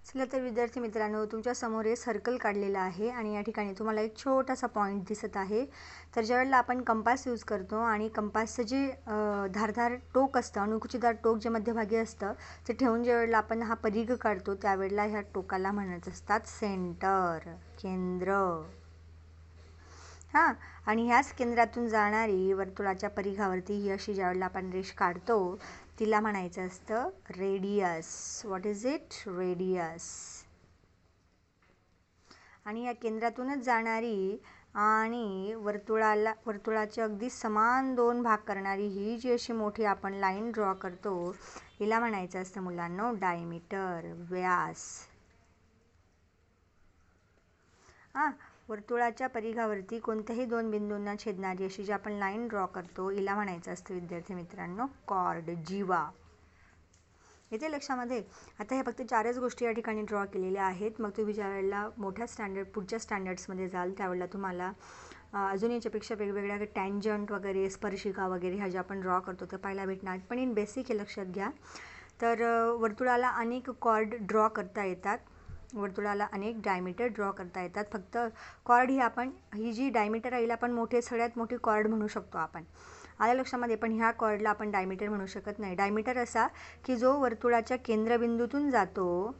चला तर विद्यार्थी मित्रांनो, तुमच्या समोर हे सर्कल काढलेलं आहे आणि या ठिकाणी तुम्हाला एक छोटासा पॉईंट दिसत आहे. तर ज्यावेळेला आपण कंपास यूज करतो आणि कंपासचं जे धारदार टोक असतं, अणकुचीदार टोक जे मध्यभागी असतं ते ठेवून ज्यावेळेला आपण हा परिघ काढतो त्यावेळेला ह्या टोकाला म्हणत असतात सेंटर, केंद्र. हां, आणि ह्याच केंद्रातून जाणारी वर्तुळाच्या परिघावरती ही अशी ज्यावेळेला आपण रेष काढतो तिला म्हणायचं असतं radius. What is it? Radius. आणि या केंद्रातूनच जाणारी आणि वर्तुळाचे अगदी समान दोन भाग करणारी ही जी अशी मोठी आपण लाईन ड्रॉ करतो हिला म्हणायचं असतं मुलांनो डायमीटर, व्यास. वर्तुळाच्या परिघावरती कोणत्याही दोन बिंदूंना छेदणारी अशी जी आपण लाईन ड्रॉ करतो हिला म्हणायचं असतं विद्यार्थी मित्रांनो कॉर्ड, जीवा. येते लक्षामध्ये? आता हे फक्त 4च गोष्टी या ठिकाणी ड्रॉ केलेल्या आहेत. मग तुम्ही ज्या वेळेला पुढच्या स्टँडर्ड्समध्ये जाल त्यावेळेला तुम्हाला अजून याच्यापेक्षा वेगवेगळ्या टँजंट वगैरे, स्पर्शिका वगैरे ह्या ज्या आपण ड्रॉ करतो त्या पाहायला भेटणार. पण इन बेसिक हे लक्षात घ्या. तर वर्तुळाला अनेक कॉर्ड ड्रॉ करता येतात, वर्तुळाला अनेक डायमीटर ड्रॉ करता येतात. फक्त कॉर्ड ही जी डायमीटर आहे हिला आपण सगळ्यात मोठी कॉर्ड म्हणू शकतो आपण. आल्या लक्षामध्ये? पण ह्या कॉर्डला आपण डायमीटर म्हणू शकत नाही. डायमीटर असा की जो वर्तुळाच्या केंद्रबिंदूतून जातो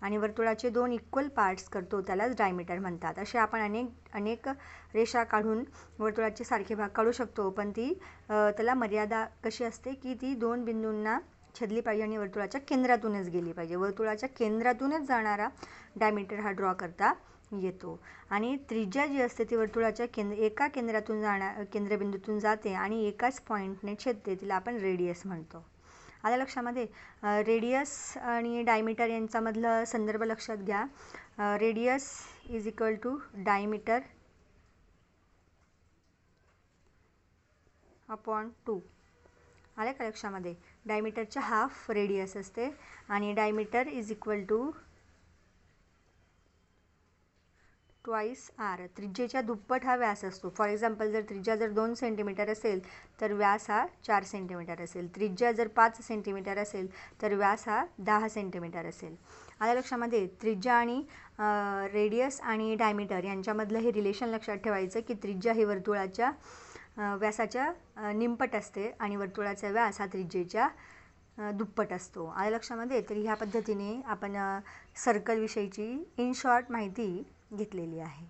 आणि वर्तुळाचे दोन इक्वल पार्ट्स करतो त्यालाच डायमीटर म्हणतात. असे आपण अनेक रेषा काढून वर्तुळाचे सारखे भाग काढू शकतो, पण त्याला मर्यादा कशी असते की ती दोन बिंदूंना छेदली पाहिजे आणि वर्तुळाच्या केंद्रातूनच गेली पाहिजे. वर्तुळाच्या केंद्रातूनच जाणारा डायमीटर हा ड्रॉ करता येतो. आणि त्रिज्या जी असते ती वर्तुळाच्या एका केंद्रबिंदूतून जाते आणि एकाच पॉईंटने छेदते, तिला आपण रेडियस म्हणतो. आल्या लक्षामध्ये? रेडियस आणि डायमीटर यांच्यामधलं संदर्भ लक्षात घ्या. Radius is equal to diameter upon 2. आल्या का लक्षामध्ये? डायमीटरच्या हाफ रेडियस असते आणि diameter is equal to twice R. त्रिज्येच्या दुप्पट हा व्यास असतो. फॉर एक्झाम्पल जर त्रिज्या 2 सेंटीमीटर असेल तर व्यास हा 4 सेंटीमीटर असेल. त्रिज्या जर 5 सेंटीमीटर असेल तर व्यास हा 10 सेंटीमीटर असेल. आल्या लक्षामध्ये? त्रिज्या आणि रेडियस आणि डायमीटर यांच्यामधलं हे रिलेशन लक्षात ठेवायचं की त्रिज्या ही वर्तुळाच्या व्यासाच्या निमपट असते आणि वर्तुळाचा व्यास हा त्रिज्येच्या दुप्पट असतो. आल्या लक्षामध्ये? तर ह्या पद्धतीने आपण सर्कल विषयीची इन शॉर्ट माहिती घेतलेली आहे.